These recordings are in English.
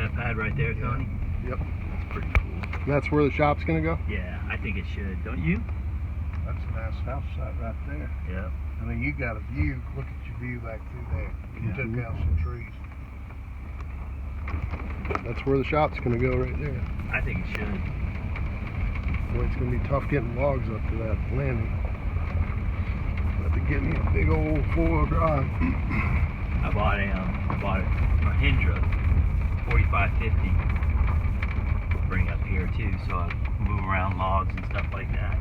cement pad right there, Tony? Yep. That's pretty cool. That's where the shop's gonna go? Yeah, I think it should. Don't you? That's a nice house site right there. Yeah. I mean, you got a view. Look at your view back through there. You took out some trees. That's where the shop's gonna go right there. I think it should. Boy, it's gonna be tough getting logs up to that landing. Have to get me a big old 4-wheel drive. I bought a Mahindra 4550. Bring up here too, so I move around logs and stuff like that.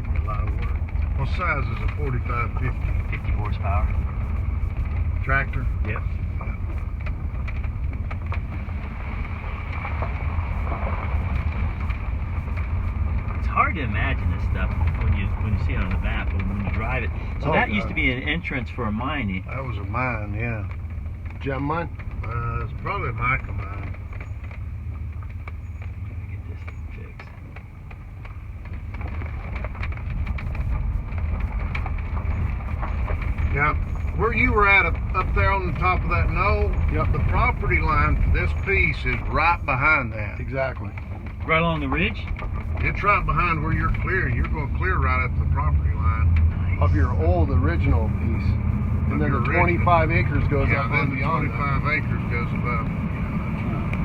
Give me a lot of work. What size is a 4550? 50 horsepower. Tractor? Yep. It's hard to imagine this stuff when you see it on the map, but when you drive it. So that used to be an entrance for a mine. That was a mine, yeah. Gem mine? It's probably a mica mine. Get this thing fixed. Now, where you were at up there on the top of that knoll, Yep. the property line for this piece is right behind that. Exactly. Right along the ridge? It's right behind where you're clearing. You're going to clear right up the property line. Of your old original piece. And then the 25 acres goes Yeah, up then on the beyond 25 acres goes above.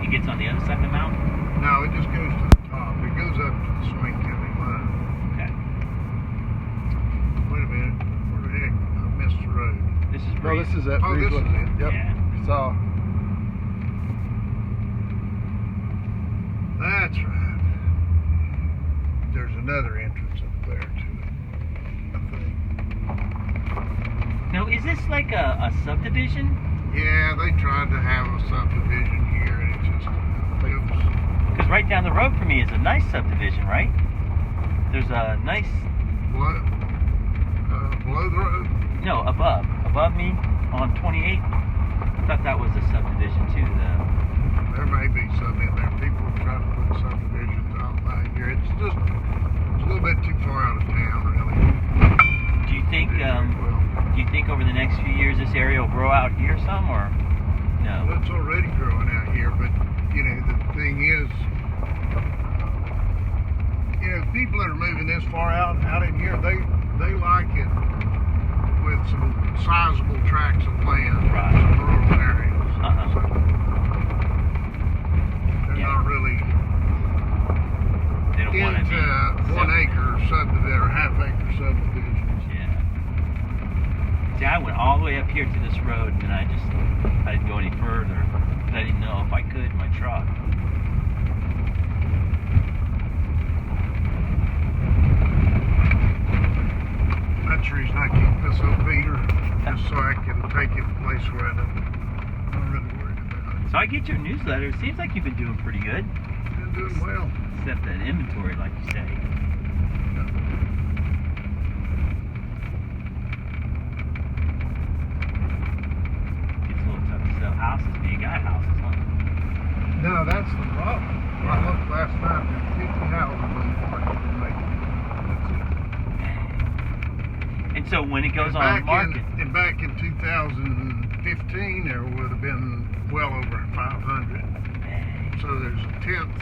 It gets on the other side of the mountain? No, it just goes to the top. It goes up to the Swain County line. Okay. Wait a minute. Where the heck? I missed the road. This is No, Breeze. this is it. Oh, this is it. Yep. Yeah. So, That's right. There's another entrance up there to it, I think. Now, is this like a subdivision? Yeah, they tried to have a subdivision here, and it just it was. Because right down the road from me is a nice subdivision, right? There's a nice... Below the road. No, above. Above me on 28. I thought that was a subdivision too. There may be some in there. People try to put subdivisions out back here. It's just a little bit too far out of town, really. Do you think over the next few years this area will grow out here some, or no? Well, it's already growing out here, but you know the thing is, people that are moving this far out in here, they like it with some sizable tracts of land, Right. some rural areas. Uh-huh. So they're not really They don't want to into be 1 acre subdivision or half acre subdivisions. Yeah. See, I went all the way up here to this road, and I didn't go any further because I didn't know if I could in my truck. That's the reason I keep this old beater, just so I can take it to a place where I'm really worried about it. So I get your newsletter. It seems like you've been doing pretty good. Been doing well. Except that inventory, like you say. It's a little tough to sell houses, but you got houses, huh? No, that's the problem. I looked last night, there's 50 houses on the market to make it. That's it. And so when it goes on the market... Back in 2015, there would have been well over 500. So there's a tenth.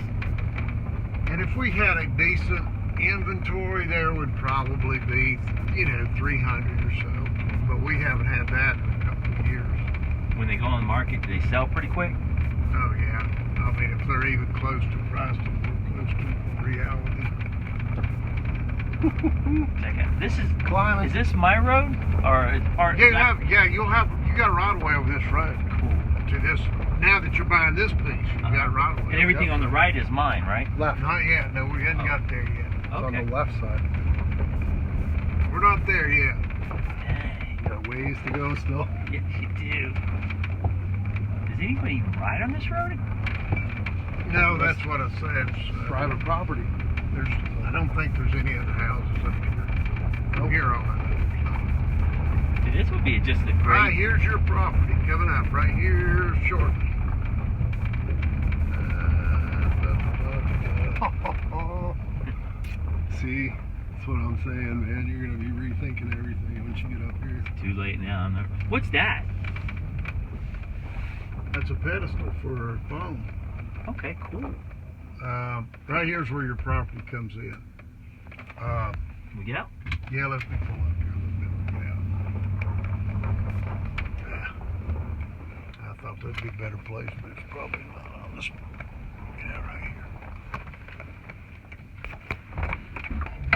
And if we had a decent inventory, there would probably be, 300 or so. But we haven't had that in a couple of years. When they go on the market, do they sell pretty quick? Oh, yeah. I mean, if they're even close to price, we're close to reality. Check out. This is climbing. Is this my road? Or is part You got a right of way over this road. Cool. To this. Now that you're buying this piece, you got a right of way. And everything on the right is mine, right? left. Not yet. No, we hadn't got there yet. It's on Okay. the left side. We're not there yet. Dang. You got ways to go still. Yes, you do. Does anybody even ride on this road? No, that's what I said. It's, Private property. I don't think there's any other houses up here. From here on. This would be just a great... Right, here's your property coming up right here shortly. See, that's what I'm saying, man. You're gonna be rethinking everything once you get up here. Too late now. What's that? That's That's a pedestal for a phone. Okay, cool. Right here's where your property comes in. Can we get out? Yeah, let me pull up here a little bit. Yeah. I thought that'd be a better place, but it's probably not on this. Yeah, right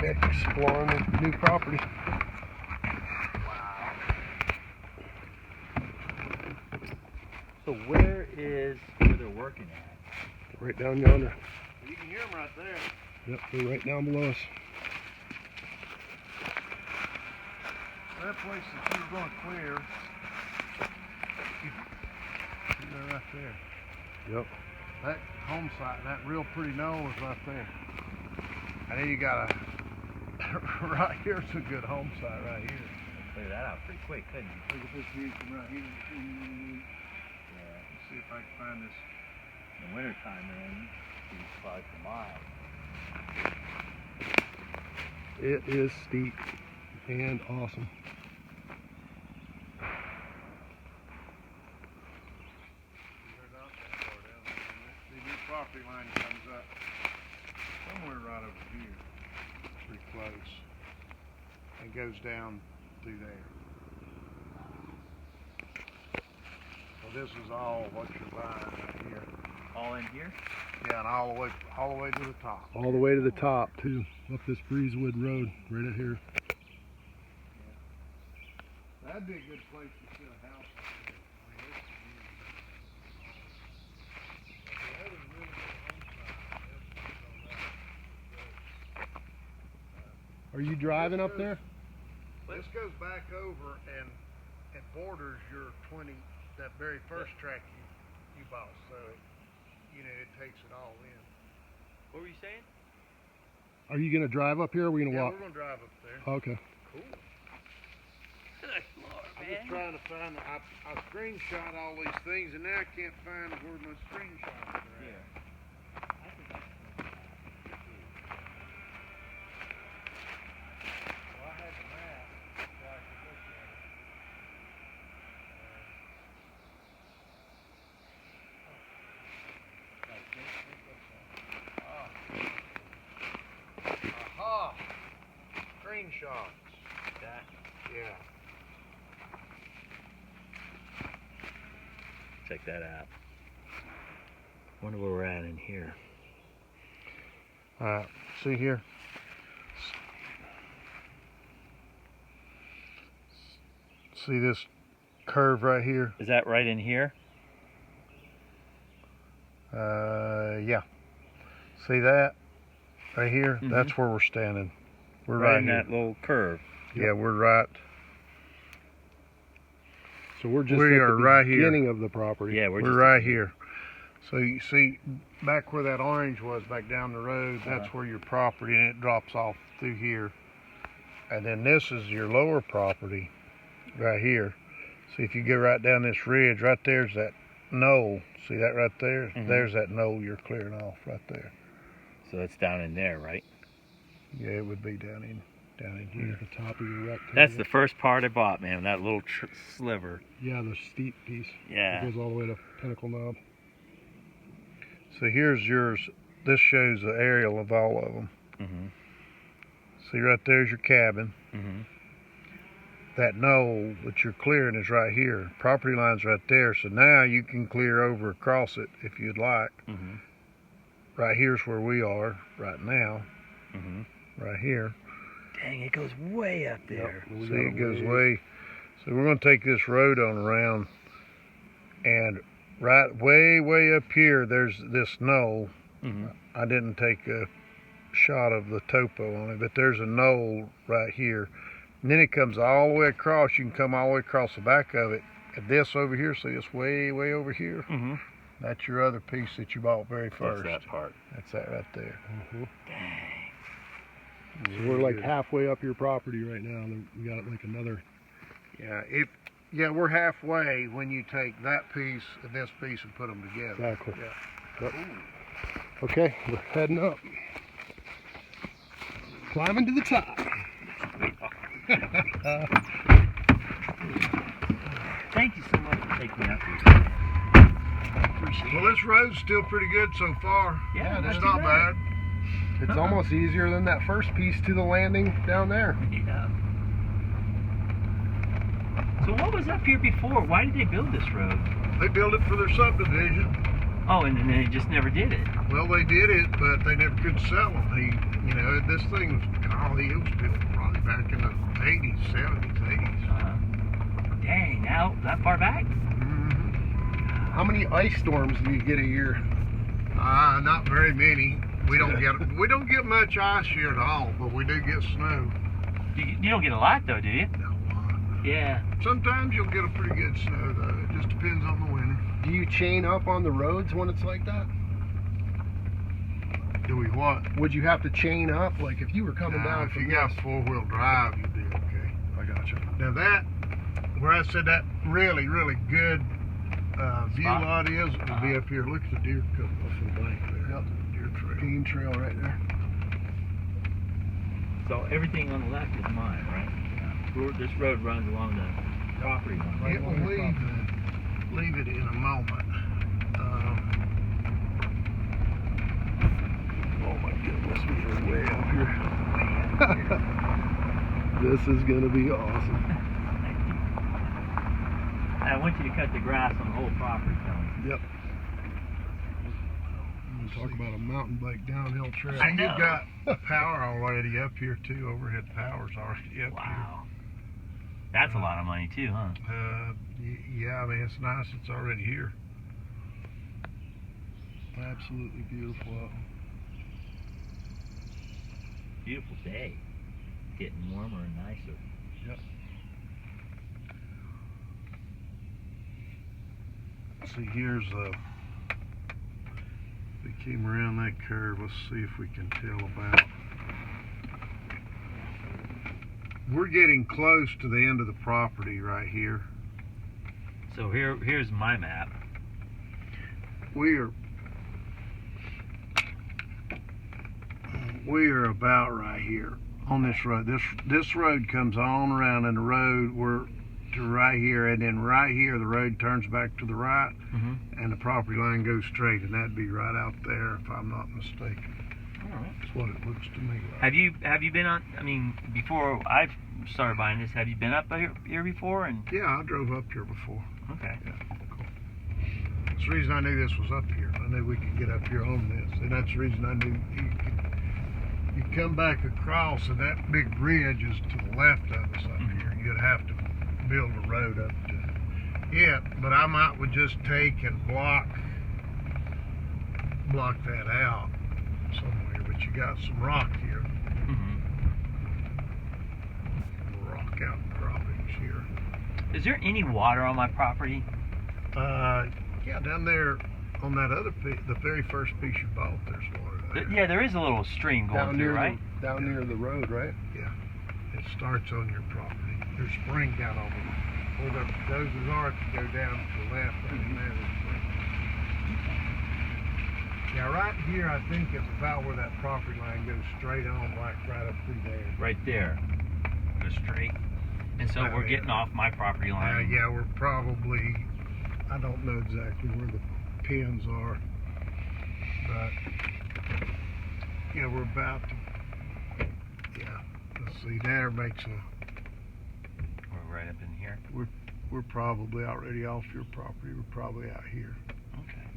here. Back exploring the new property. So where they're working at? Right down yonder. You can hear them right there. Yep, they're right down below us. That place that you're going to clear, they're right there. Yep. That home site, that real pretty knoll is right there. And then you got right here's a good home site right here. Clear that out pretty quick, couldn't you? Look at this view from right here. Yeah. Let's see if I can find this. In the wintertime, man, these spots a mile. It is steep and awesome. They're not that far down there. The new property line comes up somewhere right over here, pretty close, and goes down through there. So this is all what you're buying right here. All in here? Yeah, and all the way to the top. All the way to the top, too. Up this Breezewood Road, right out here. That'd be a good place to sit a house. Are you driving up there? This goes back over and borders your 20, that very first track you bought. So, it takes it all in. What were you saying? Are you going to drive up here or are we going to Yeah, walk? we're going to drive up there. Okay. Cool. Lord, I'm just trying to find, I screenshot all these things and now I can't find where my screenshots are at. Yeah. Well, I had the map so I could look at it. Aha! Screenshots. That. Yeah. Check that out. Wonder where we're at in here. See here? See this curve right here? Is that right in here? Yeah. See that? Right here? Mhm. That's where we're standing. We're Right right in here. that little curve. Yeah, we're right. So we're just We at are the right here. beginning of the property. Yeah, We're just right here. So you see, back where that orange was, back down the road, that's where your property, and it drops off through here. And then this is your lower property, right here. See, if you go right down this ridge, right there's that knoll. See that right there? Mhm. There's that knoll you're clearing off right there. So it's down in there, right? Yeah, it would be down in Right here. at the top of your rectangle. That's the first part I bought, man. That little sliver. Yeah, the steep piece. Yeah. It goes all the way to Pinnacle Knob. So here's yours. This shows the aerial of all of them. Mm-hmm. See right there's your cabin. Mm-hmm. That knoll that you're clearing is right here. Property line's right there. So now you can clear over across it if you'd like. Mm-hmm. Right here's where we are right now. Mm-hmm. Right here. Dang, it goes way up there. Yep, we See, got it a goes ways. way. So we're going to take this road on around, and right way up here, there's this knoll. Mm-hmm. I didn't take a shot of the topo on it, but there's a knoll right here. And then it comes all the way across. You can come all the way across the back of it. And this over here, see this way over here? Mm-hmm. That's your other piece that you bought very first. That's that part. That's that right there. Mhm. Dang. So we're like halfway up your property right now. And we got like another. Yeah, we're halfway when you take that piece and this piece and put them together. Exactly. Yeah. Yep. Okay, we're heading up. Climbing to the top. Thank you so much for taking me out. Well, this road's still pretty good so far. Yeah, it's not not too bad. It's Uh-huh. almost easier than that first piece to the landing down there. Yeah. So what was up here before? Why did they build this road? They built it for their subdivision. Oh, and then they just never did it. Well, they did it, but they never could sell them. This thing was, golly, it was built probably back in the 80s, 70s, 80s. Dang, now that far back? Mm-hmm. How many ice storms do you get a year? Not very many. We don't get much ice here at all, but we do get snow. You don't get a lot though, do you? Not a lot. Yeah. Sometimes you'll get a pretty good snow though. It just depends on the winter. Do you chain up on the roads when it's like that? Do we what? Would you have to chain up? Like if you were coming down If from you got this? four-wheel drive, you'd be okay. I gotcha. Now that, where I said that really, really good view Spot. lot is, it'll be up here. Look at the deer coming off the bank there. Yep. Deer trail. Game trail right there. So everything on the left is mine, right? Yeah. This road runs along the property line. It will leave it in a moment. Oh my goodness, we are way up here. This is gonna be awesome. I want you to cut the grass on the whole property, Tony. Yep. You talk about a mountain bike downhill trail. I know. You've got power already up here too. Overhead power's already up Wow. That's a lot of money too, huh? here. Yeah, I mean it's nice. It's already here. Absolutely beautiful out. Beautiful day. Getting warmer and nicer. Yep. See, here's we came around that curve. Let's see if we can tell about. We're getting close to the end of the property right here. So here's my map. We are about right here on this road. This road comes on around, and the road we're to right here, and then right here the road turns back to the right, and the property line goes straight, and that'd be right out there if I'm not mistaken. All right. That's what it looks to me like. Have you been on? I mean, before I started buying this, have you been up here before? And Yeah, I drove up here before. okay. That's the reason I knew this was up here. I knew we could get up here on this, and that's the reason I knew you come back across, and that big bridge is to the left of us up here. You'd have to build a road up to it, but I would just take and block that out somewhere. But you got some rock here, rock outcroppings here. Is there any water on my property? Yeah, down there on that other piece, the very first piece you bought, there's water there. Yeah, there is a little stream going through, right? Down near the road, right? Yeah, it starts on your property. There's spring down over where those are to go down to the left, and there is spring. Yeah, right here I think is about where that property line goes straight on, like right up through there. Right there. Go straight. And so we're getting off my property line. Yeah, we're probably, I don't know exactly where the pins are, but yeah, we're about to, yeah, let's see, there makes a, We're right up in here. we're probably already off your property. We're probably out here. Okay.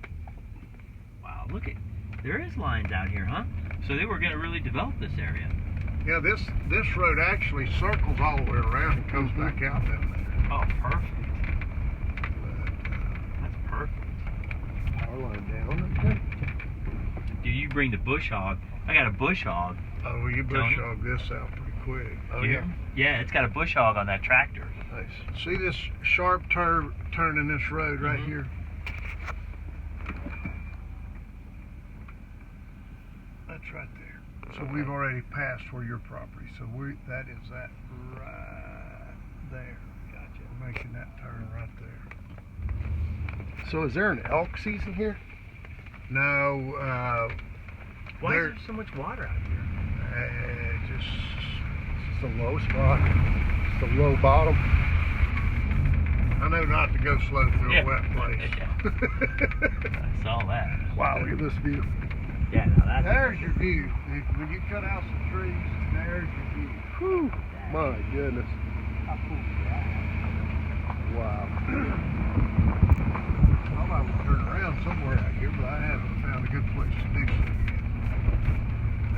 Wow, look at, there is lines out here, huh? So they were going to really develop this area. Yeah, this road actually circles all the way around and comes back out down there. Oh, perfect. But, That's perfect. Power line down. Okay. Do you bring the bush hog? I got a bush hog. oh, well, you bush Tony? hog this out pretty quick. Oh You- yeah. Yeah, it's got a bush hog on that tractor. Nice. See this sharp turn in this road right Mhm. here? That's right there. So we've already passed where your property. So that is that right there. Gotcha. We're making that turn right there. So is there an elk season here? No, Why There- is there so much water out here? just It's just a low spot. Just a low bottom. I know not to go slow through a wet place. I saw that. Wow, look at this view. Yeah, now that's There's your view. When you cut out some trees, there's your view. Whew. My goodness. How cool is that? Wow. I thought I would turn around somewhere out here, but I haven't found a good place to do so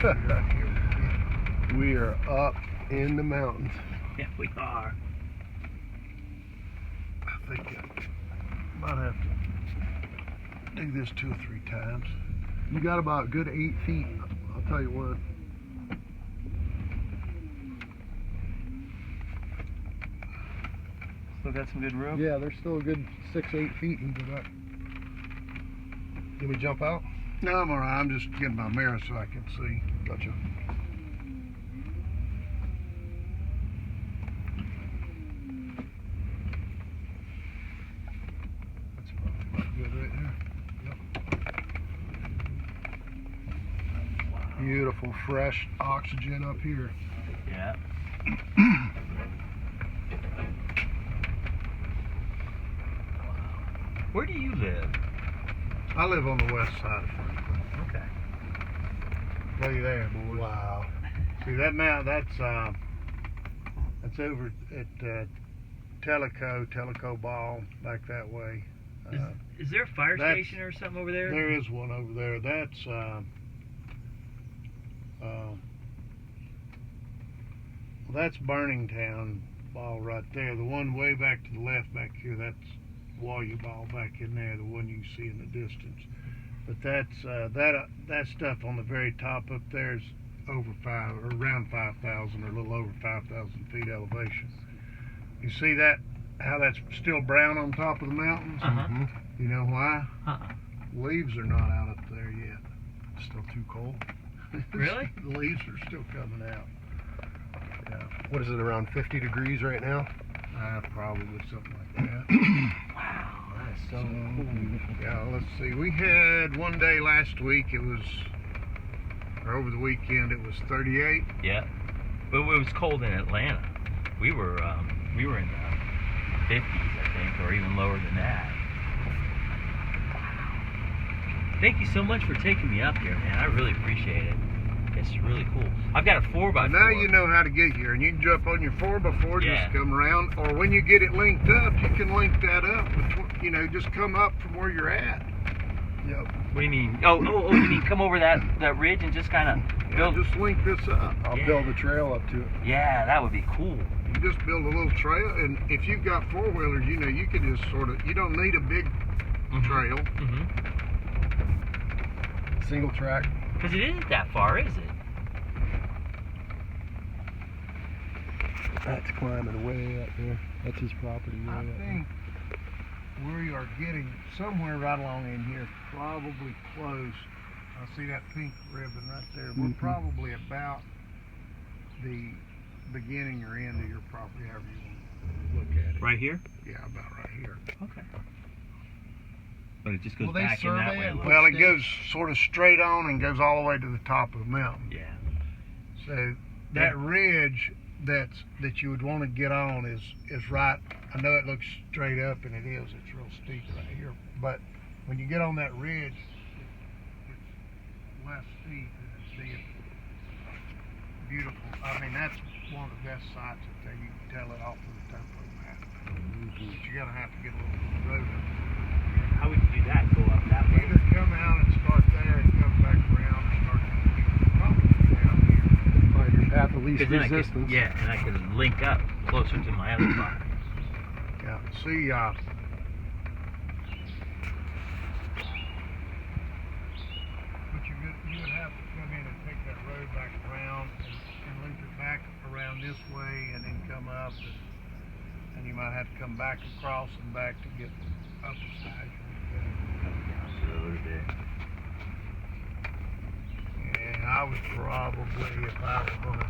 yet. Right here. We are up in the mountains. Yeah, we are. I think I might have to do this 2 or 3 times. You got about a good 8 feet. I'll tell you what. Still got some good room? Yeah, there's still a good 6-8 feet into that. Can we jump out? No, I'm alright. I'm just getting my mirror so I can see. Gotcha. That's probably about good right there. Beautiful, fresh oxygen up here. Yeah. Where do you live? I live on the west side of Franklin. Okay. Look at there, boys. Wow. See that now? That's over at Teleco Ball, back that way. Is there a fire that's- station or something over there? There is one over there. That's that's Burning Town Ball right there. The one way back to the left back here, that's Wallia Ball back in there, the one you see in the distance. But that's that stuff on the very top up there is around 5,000 or a little over 5,000 feet elevation. You see that? How that's still brown on top of the mountains? Uh-huh. You know why? Uh-uh. Leaves are not out up there yet. It's still too cold. Really? The leaves are still coming out. Yeah. What is it, around 50 degrees right now? Probably something like that. Wow, that is so So, cool. yeah, let's see. We had one day last week, or over the weekend, it was 38. Yeah. But it was cold in Atlanta. We were in the 50s, I think, or even lower than that. Thank you so much for taking me up here, man. I really appreciate it. It's really cool. I've got a 4x4. Now you know how to get here, and you can jump on your 4x4, Yeah. just come around, or when you get it linked up, you can link that up. Just come up from where you're at. Yep. What do you mean? Oh, you mean come over that ridge and just kind of Yeah, build? just link this up. I'll Yeah. build a trail up to it. Yeah, that would be cool. You just build a little trail, and if you've got 4-wheelers, you can just you don't need a big trail. Mm-hmm. Single track. Because it isn't that far, is it? That's climbing way up there. That's his property way I up there. think we are getting somewhere right along in here, probably close. I see that pink ribbon right there. We're Mhm. probably about the beginning or end of your property, however you want to look at it. Right here? Yeah, about right here. Okay. But it just goes Will they back in that survey way. a it? little. Well, it goes sort of straight on and goes all the way to the top of the mountain. Yeah. So that ridge that you would want to get on is right. I know it looks straight up, and it is. It's real steep right here. But when you get on that ridge, it's less steep, and it's beautiful. I mean, that's one of the best sights up there. You can tell it off of the topo map. But you're gonna have to get a little road up. How would you do that? Go up that way? Either come out and start there, and come back around and start probably down here. Find your path of least 'Cause then resistance. and I could link up closer to my other property. Yeah. See, but you would have to come in and take that road back around and loop it back around this way, and then come up, and you might have to come back across and back to get up the side. Yeah, I would probably, if I were going to